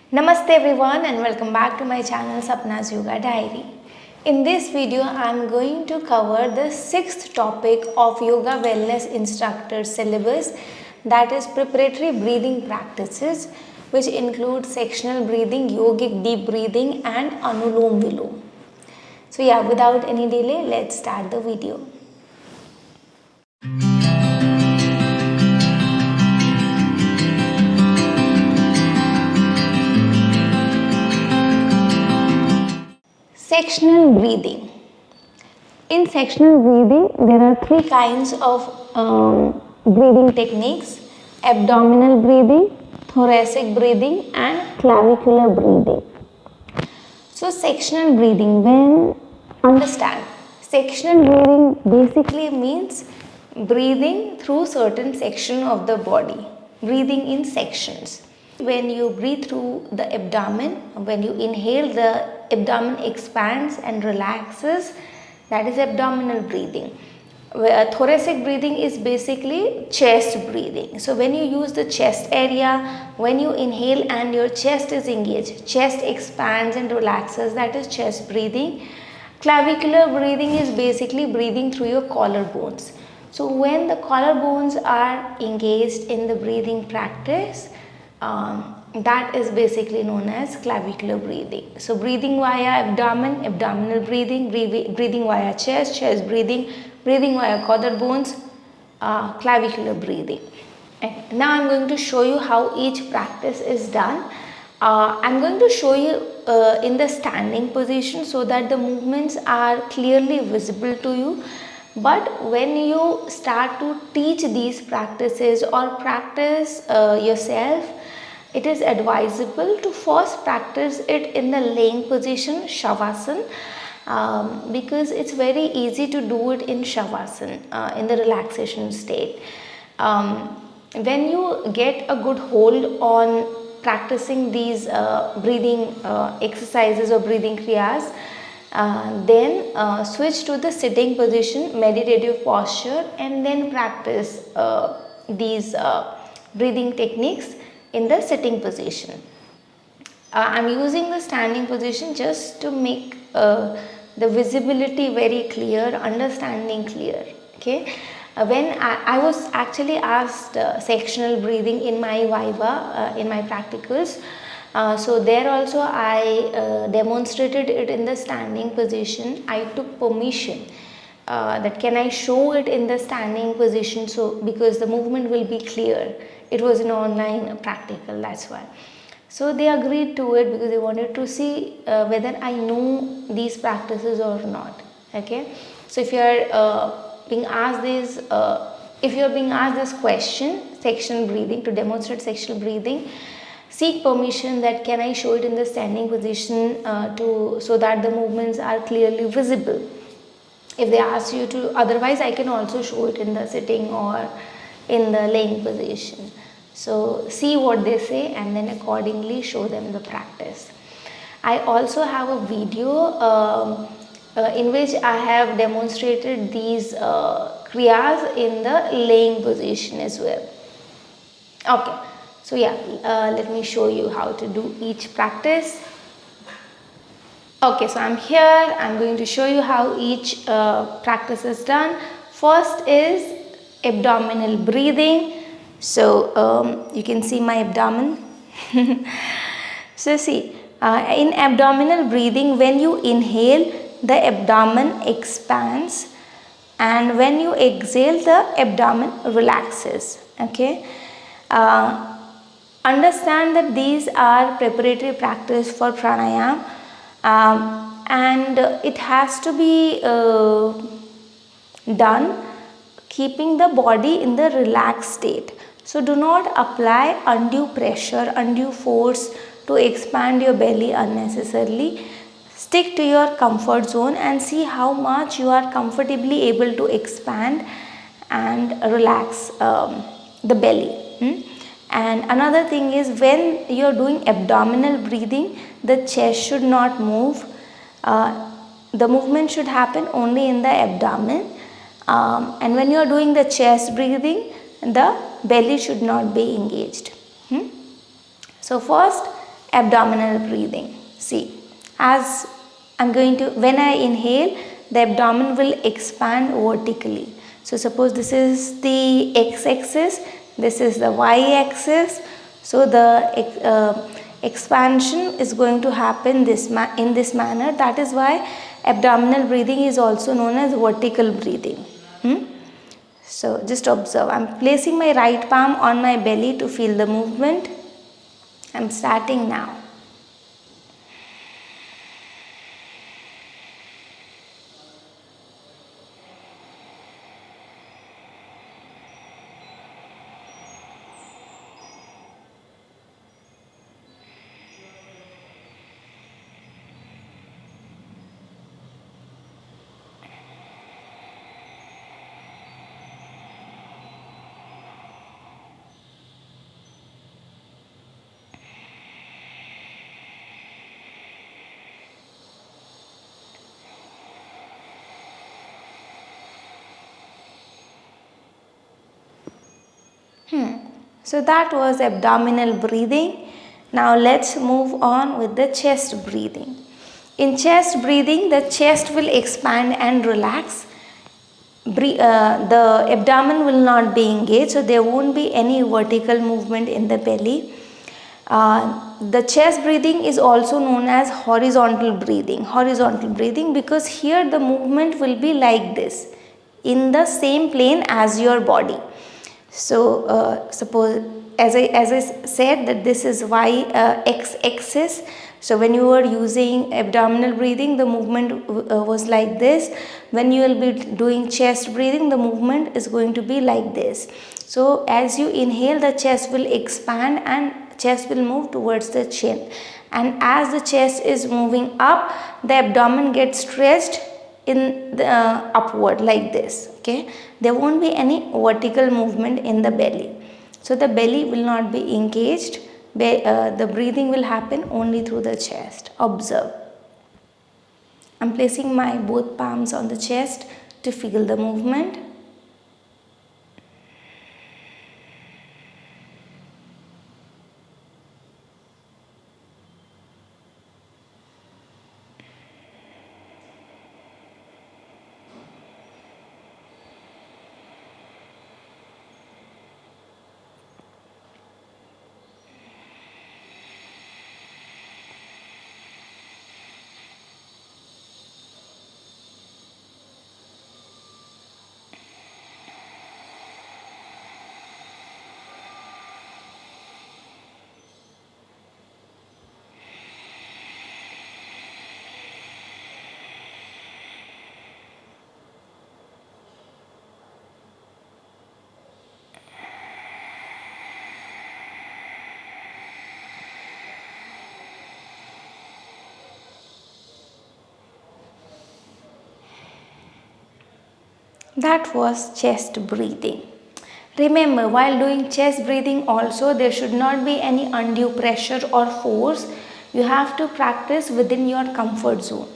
Namaste everyone and welcome back to my channel Sapna's Yoga Diary. In this video I am going to cover the sixth topic of Yoga Wellness Instructor syllabus, that is preparatory breathing practices, which include sectional breathing, yogic deep breathing and Anulom Vilom. So without any delay, let's start the video. Sectional breathing. In sectional breathing, there are three kinds of breathing techniques: abdominal breathing, thoracic breathing and clavicular breathing. So sectional breathing, sectional breathing basically means breathing through certain section of the body, breathing in sections. When you breathe through the abdomen, when you inhale, the abdomen expands and relaxes, that is abdominal breathing. Thoracic breathing is basically chest breathing. So when you use the chest area, when you inhale and your chest is engaged, chest expands and relaxes, that is chest breathing. Clavicular breathing is basically breathing through your collarbones. So when the collarbones are engaged in the breathing practice, that is basically known as clavicular breathing. So breathing via abdomen, abdominal breathing, breathing via chest, chest breathing, breathing via collarbones, clavicular breathing. And now I am going to show you how each practice is done. I am going to show you in the standing position so that the movements are clearly visible to you. But when you start to teach these practices or practice yourself, it is advisable to first practice it in the laying position, Shavasana, because it's very easy to do it in Shavasana, in the relaxation state. When you get a good hold on practicing these breathing exercises or breathing kriyas, then switch to the sitting position, meditative posture, and then practice these breathing techniques in the sitting position. I am using the standing position just to make the visibility very clear, understanding clear. Okay. When I was actually asked sectional breathing in my Viva, in my practicals, so there also I demonstrated it in the standing position. I took permission that can I show it in the standing position, so because the movement will be clear. It was an online practical, that's why. So they agreed to it because they wanted to see whether I know these practices or not. Okay. So if you are being asked this question, sectional breathing, to demonstrate sectional breathing, seek permission that can I show it in the standing position so that the movements are clearly visible. If they ask you to, otherwise I can also show it in the sitting or in the laying position. So see what they say and then accordingly show them the practice. I also have a video in which I have demonstrated these kriyas in the laying position as well. Okay, so let me show you how to do each practice. Okay, so I'm here. I'm going to show you how each practice is done. First is abdominal breathing. So you can see my abdomen. So see, in abdominal breathing, when you inhale, the abdomen expands, and when you exhale, the abdomen relaxes. Okay. Understand that these are preparatory practice for pranayam, and it has to be done keeping the body in the relaxed state. So do not apply undue pressure, undue force to expand your belly unnecessarily. Stick to your comfort zone and see how much you are comfortably able to expand and relax the belly. And another thing is, when you are doing abdominal breathing, the chest should not move. The movement should happen only in the abdomen. And when you are doing the chest breathing, the belly should not be engaged. So first abdominal breathing. See, as when I inhale, the abdomen will expand vertically. So suppose this is the x-axis, this is the y-axis. So the expansion is going to happen in this manner. That is why abdominal breathing is also known as vertical breathing. So just observe. I am placing my right palm on my belly to feel the movement. I am starting now. So that was abdominal breathing. Now let's move on with the chest breathing. In chest breathing, the chest will expand and relax. The abdomen will not be engaged, so there won't be any vertical movement in the belly. The chest breathing is also known as horizontal breathing. Horizontal breathing because here the movement will be like this, in the same plane as your body. So suppose as I said that this is x-axis. So when you are using abdominal breathing, the movement was like this. When you will be doing chest breathing, the movement is going to be like this. So as you inhale, the chest will expand and chest will move towards the chin. And as the chest is moving up, the abdomen gets stretched in the upward like this. Okay, there won't be any vertical movement in the belly. So the belly will not be engaged. The breathing will happen only through the chest. Observe. I'm placing my both palms on the chest to feel the movement. That was chest breathing. Remember, while doing chest breathing also, there should not be any undue pressure or force. You have to practice within your comfort zone.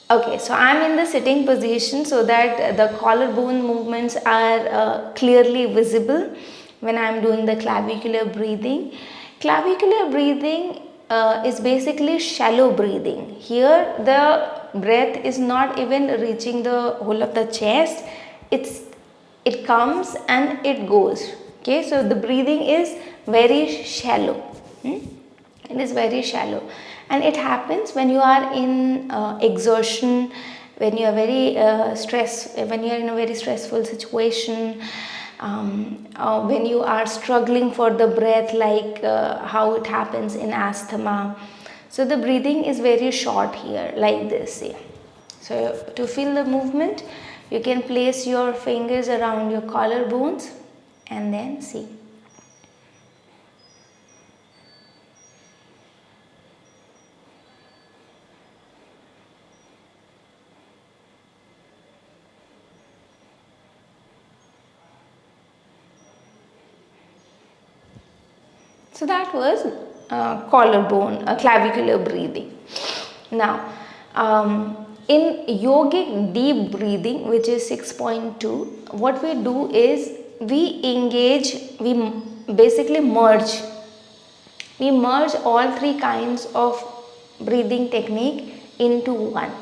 Okay, so I am in the sitting position so that the collarbone movements are clearly visible when I am doing the clavicular breathing. Clavicular breathing is basically shallow breathing. Here the breath is not even reaching the whole of the chest. It comes and it goes. Okay, so the breathing is very shallow. It is very shallow, and it happens when you are in exertion, when you are when you are in a very stressful situation, when you are struggling for the breath, like how it happens in asthma. So the breathing is very short here, like this. See. So to feel the movement, you can place your fingers around your collarbones and then see. So that was clavicular breathing. Now, in yogic deep breathing, which is 6.2, what we do is we basically merge we merge all three kinds of breathing technique into one.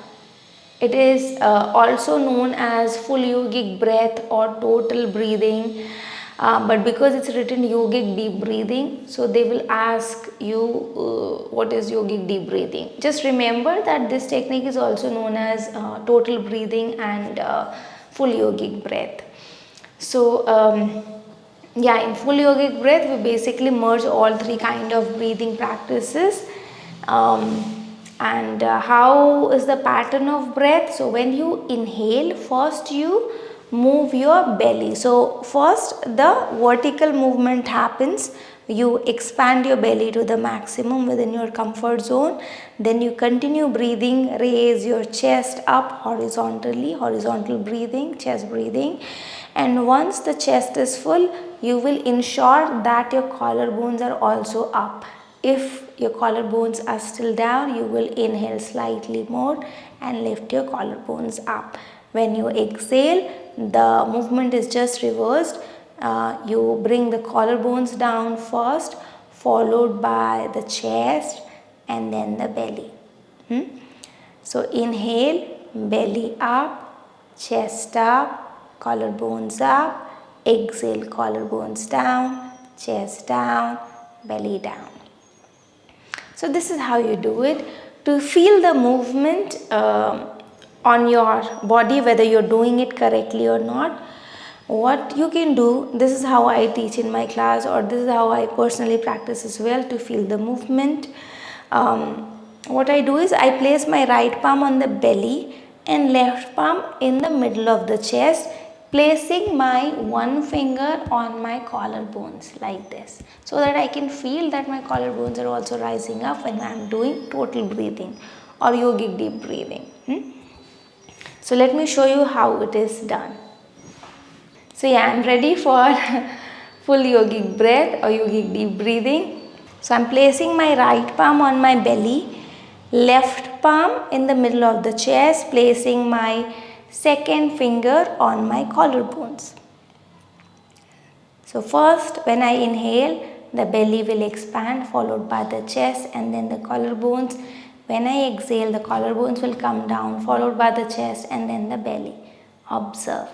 It is also known as full yogic breath or total breathing, but because it's written yogic deep breathing, so they will ask you what is yogic deep breathing. Just remember that this technique is also known as total breathing and full yogic breath. So yeah, in full yogic breath we basically merge all three kind of breathing practices. And how is the pattern of breath? So when you inhale, first you move your belly. So first the vertical movement happens, you expand your belly to the maximum within your comfort zone, then you continue breathing, raise your chest up horizontally, horizontal breathing, chest breathing, and once the chest is full, you will ensure that your collarbones are also up. If your collarbones are still down, you will inhale slightly more and lift your collarbones up. When you exhale, the movement is just reversed. You bring the collarbones down first, followed by the chest and then the belly. So inhale, belly up, chest up, collarbones up. Exhale, collarbones down, chest down, belly down. So this is how you do it. To feel the movement on your body, whether you're doing it correctly or not, what you can do, this is how I teach in my class, or this is how I personally practice as well to feel the movement. What I do is I place my right palm on the belly and left palm in the middle of the chest, placing my one finger on my collarbones like this, so that I can feel that my collarbones are also rising up when I am doing total breathing or yogic deep breathing. So let me show you how it is done. So yeah, I am ready for full yogic breath or yogic deep breathing. So I am placing my right palm on my belly, left palm in the middle of the chest, placing my second finger on my collarbones. So first, when I inhale, the belly will expand, followed by the chest and then the collarbones. When I exhale, the collarbones will come down, followed by the chest and then the belly. Observe.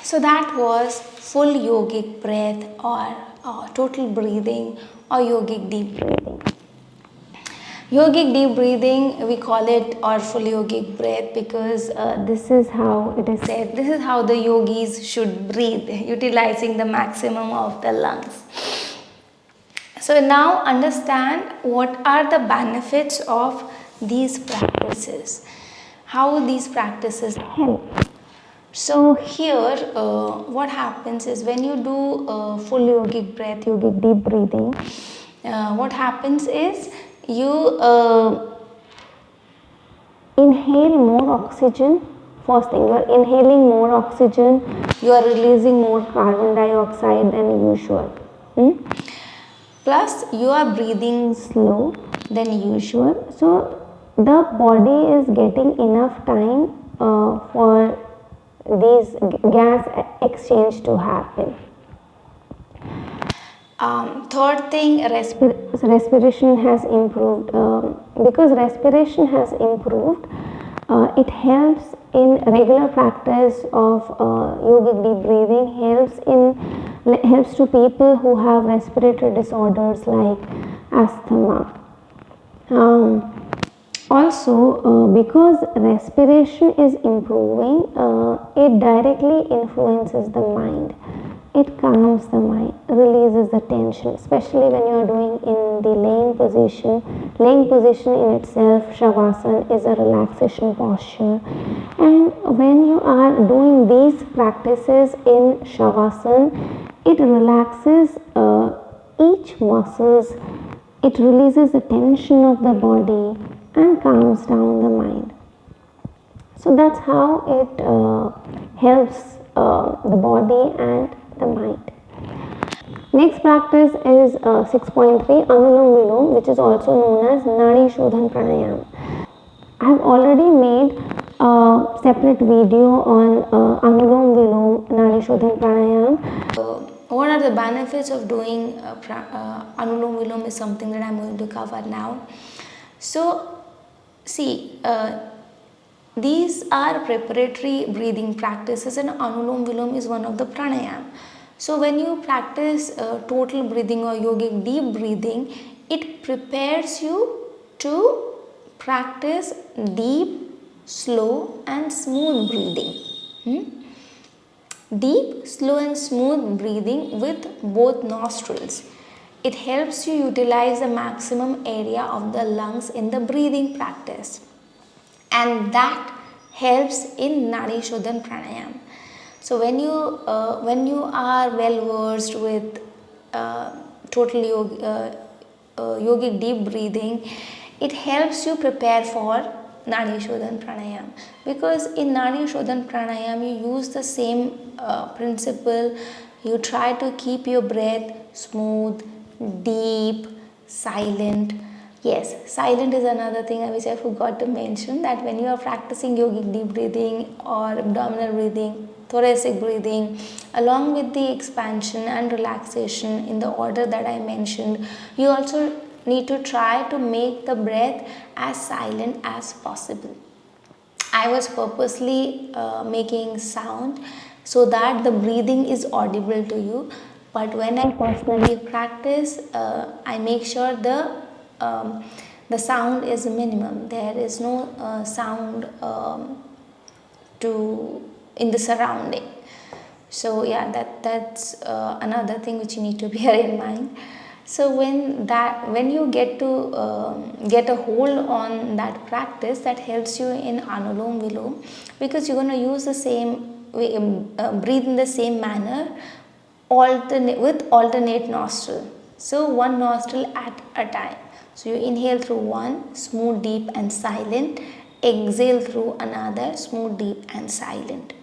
So that was full yogic breath or total breathing or yogic deep breathing. Yogic deep breathing, we call it, or full yogic breath, because this is how it is said, this is how the yogis should breathe, utilizing the maximum of the lungs. So now understand what are the benefits of these practices, how these practices help. So here what happens is when you do full yogic breath, yogic deep breathing, what happens is you inhale more oxygen. First thing, you are inhaling more oxygen, you are releasing more carbon dioxide than usual. Plus you are breathing slow than usual. So the body is getting enough time for these gas exchange to happen. Third thing, respiration has improved. Because respiration has improved, it helps in regular practice of yogic deep breathing, helps to people who have respiratory disorders like asthma. Also, because respiration is improving, it directly influences the mind. It calms the mind, releases the tension, especially when you are doing in the laying position. Laying position in itself, Shavasana, is a relaxation posture. And when you are doing these practices in Shavasana, it relaxes each muscles, it releases the tension of the body and calms down the mind. So that's how it helps the body and the mind. Next practice is 6.3 Anulom Vilom, which is also known as Nadi Shodhan Pranayam. I have already made a separate video on Anulom Vilom, Nadi Shodhan Pranayam. What are the benefits of doing Anulom Vilom is something that I am going to cover now. So, see, these are preparatory breathing practices and Anulom Vilom is one of the pranayam. So when you practice total breathing or yogic deep breathing, it prepares you to practice deep, slow and smooth breathing. Deep, slow and smooth breathing with both nostrils. It helps you utilize the maximum area of the lungs in the breathing practice. And that helps in Nadi Shodhan Pranayam. So when you are well versed with total yogic deep breathing, it helps you prepare for Nadi Shodhan Pranayam, because in Nadi Shodhan Pranayam you use the same principle. You try to keep your breath smooth, deep, silent. Yes, silent is another thing which I forgot to mention, that when you are practicing yogic deep breathing or abdominal breathing, thoracic breathing, along with the expansion and relaxation in the order that I mentioned, you also need to try to make the breath as silent as possible. I was purposely making sound so that the breathing is audible to you, but when I personally practice, I make sure the sound is minimum. There is no sound in the surrounding. So yeah, that's another thing which you need to bear in mind. So when you get a hold on that practice, that helps you in Anulom Vilom, because you're going to use the same way, breathe in the same manner, with alternate nostril. So one nostril at a time. So you inhale through one, smooth, deep and silent. Exhale through another, smooth, deep and silent.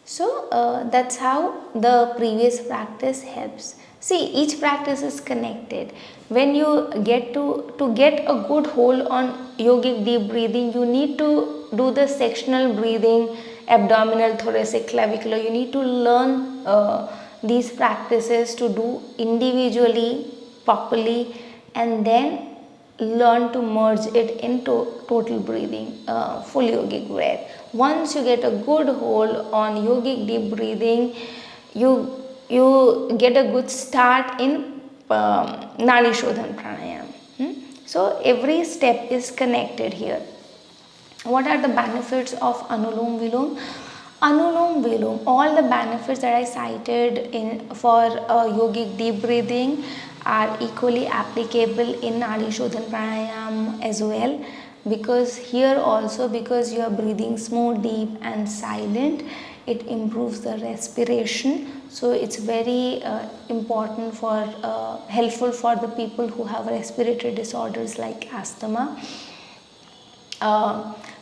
So that's how the previous practice helps. See, each practice is connected. When you get to get a good hold on yogic deep breathing, you need to do the sectional breathing, abdominal, thoracic, clavicular. You need to learn these practices to do individually, properly, and then learn to merge it into total breathing, full yogic breath. Once you get a good hold on yogic deep breathing, you get a good start in Nadi Shodhan Pranayam. So every step is connected here. What are the benefits of Anulom Vilom? Anulom Vilom, all the benefits that I cited for yogic deep breathing are equally applicable in Nadi Shodhan Pranayam as well, because here also, because you are breathing smooth, deep and silent, it improves the respiration. So it's very important for helpful for the people who have respiratory disorders like asthma.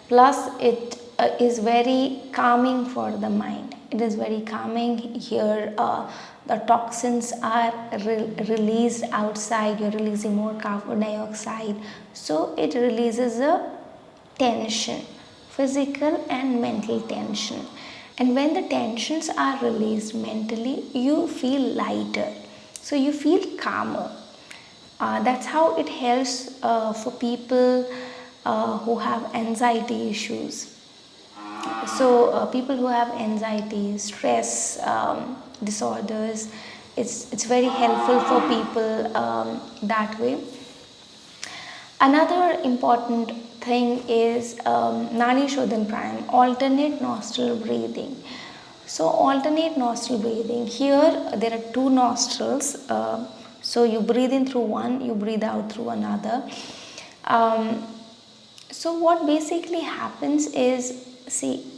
Plus it is very calming for the mind. It is very calming. Here the toxins are released outside. You're releasing more carbon dioxide, so it releases a tension. physical and mental tension. And when the tensions are released mentally, you feel lighter, so you feel calmer. That's how it helps for people who have anxiety issues. So people who have anxiety, stress disorders, it's very helpful for people that way. Another important thing is Nadi Shodhan Pranayam, alternate nostril breathing. So alternate nostril breathing, here there are two nostrils, so you breathe in through one, you breathe out through another. So what basically happens is, see,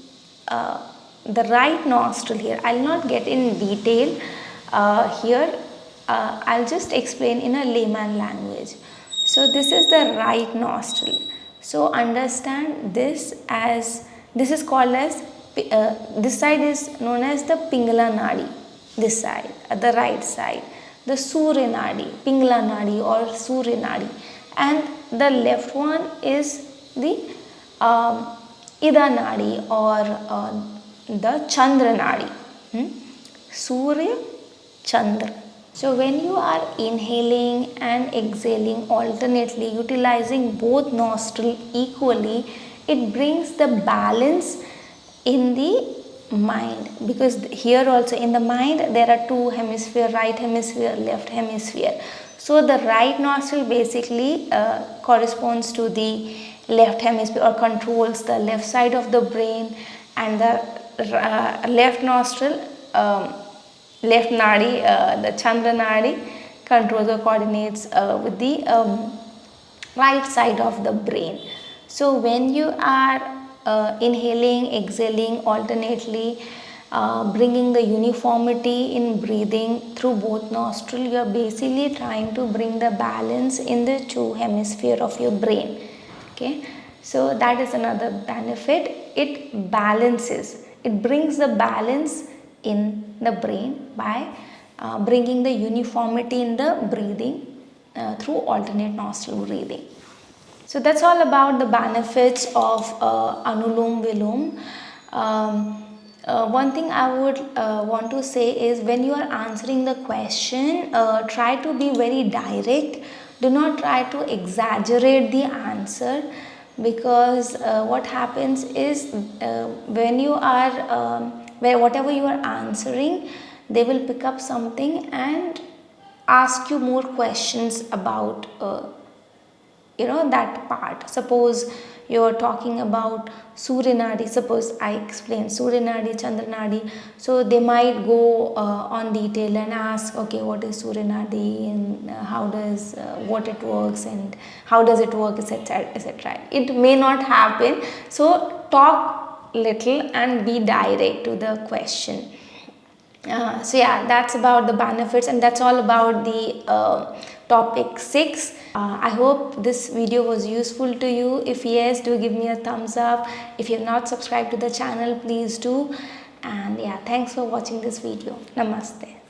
the right nostril here, I'll not get in detail here, I'll just explain in a layman language. So this is the right nostril. So understand this as, this is called as, this side is known as the Pingala Nadi, this side, the right side, the Surya Nadi, Pingala Nadi or Surya Nadi, and the left one is the Ida Nadi or the Chandra Nadi, Surya, Chandra. So when you are inhaling and exhaling alternately, utilizing both nostrils equally, it brings the balance in the mind, because here also in the mind there are two hemispheres, right hemisphere, left hemisphere. So the right nostril basically corresponds to the left hemisphere or controls the left side of the brain, and the left nostril, left nadi, the Chandra nadi, controls or coordinates with the right side of the brain. So when you are inhaling, exhaling alternately, bringing the uniformity in breathing through both nostrils, you are basically trying to bring the balance in the two hemisphere of your brain. Okay, so that is another benefit. It balances, it brings the balance in the brain by bringing the uniformity in the breathing through alternate nostril breathing. So that's all about the benefits of Anulom Vilom. One thing I would want to say is, when you are answering the question, try to be very direct. Do not try to exaggerate the answer, because what happens is when you are whatever you are answering, they will pick up something and ask you more questions about that part. Suppose you are talking about Surya Nadi, suppose I explain Surya Nadi, Chandra Nadi, so they might go on detail and ask, okay, what is Surya Nadi, and how does what it works, and how does it work, etc, etc. It may not happen, so talk little and be direct to the question. So yeah, that's about the benefits, and that's all about the topic 6. I hope this video was useful to you. If yes, do give me a thumbs up. If you have not subscribed to the channel, please do. And yeah, thanks for watching this video. Namaste.